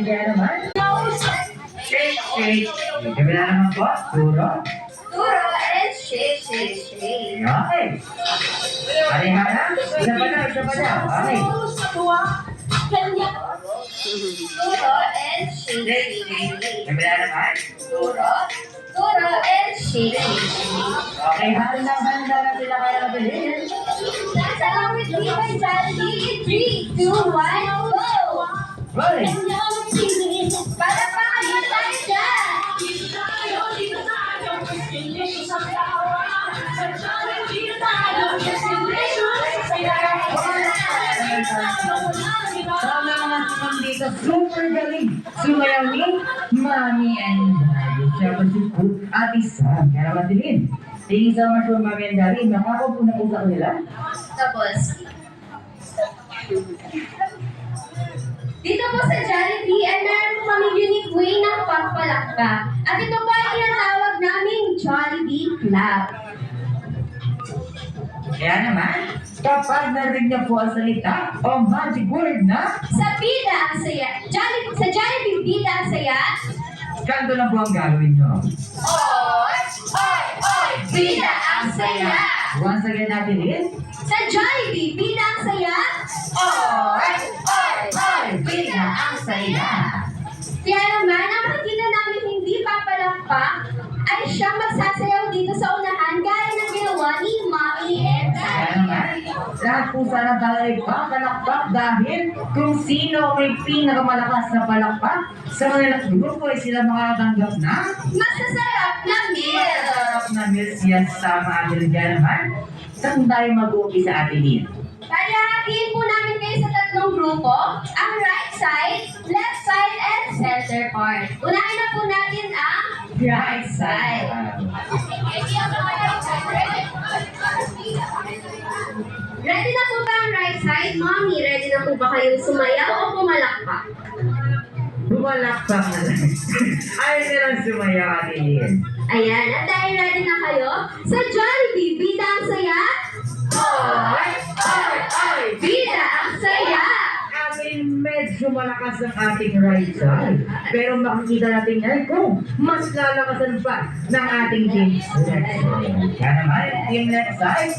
kaya naman. Shake, shake. Kabila naman po. Turo. Turo and shake, shake, shake. Okay. Pareha na. Isa pa na. Okay. Turo and shake, shake, shake. Kabila naman. Turo and shake, shake, shake. Okay, handa na sila kaya mabilis. Along with me by Jollibee. 3, 2, 1, go! Rolling. Para pa kayo tayo dyan! Sama naman naman dito, super galing. Sumayaw ni Mami and Daddy. Siyempre si Cook at Isa. Kaya naman din. Thank you so much for Mami and Daddy. Nakakapuna po sa kanila. Tapos, dito po sa Jollibee ay meron po kami unique way ng pagpalakpak. At ito po ay tinatawag naming Jollibee Clap. Kaya naman, kapag narinig niyo po ang salita o magic word na Sa bida ang saya. Sa Jollibee bida ang saya. kanto na po ang gagawin niyo. Oy! Oy! Oy! Bida ang saya! Once again natin din. Sa Jollibee bida ang saya. Oy! Oy! Oy! Bida ang saya! Kaya naman, ang makikita namin hindi papalakpak ay siyang magsasayaw dito sa unahan gaya ng ginawa ni Mommy and Kaya Daddy. naman, lahat po sana tayo papalakpak dahil kung sino may pinakamalakas na palakpak sa mga grupo ay sila makakatanggap na Masasarap na meal! masarap na meals yan sa mga atin. Kaya naman, saan tayo mag-uupi sa atin din? Kaya hatiin po namin kayo sa tatlong grupo, ang right side, left side, and center part. Unahin na po natin ang right side. Ready na po ba ang right side? Mommy, ready na po ba kayong sumayaw o pumalakpak? Bumalakpak na lang. Ayaw nilang sumayaw atin din. Ayan, at dahil ready na kayo, sa Jollibee, bida ang saya? Oy! Oy! Oy! Bida ang saya! Amin medyo malakas ang ating right side. Pero makikita natin ngayon kung mas lalakasan pa ng ating team left side. Kaya naman, team left side,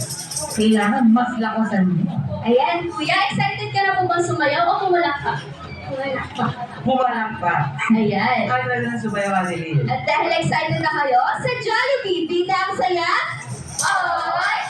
kailangan mas lakasan mo. Ayan, kuya, excited ka na po bang sumayaw o pumalakpak? Pumalakpak. Bumalakpak. Ayan. Ano lang sumayaw atin din? At dahil excited na kayo, sa Jollibee, bida ang saya? Oy!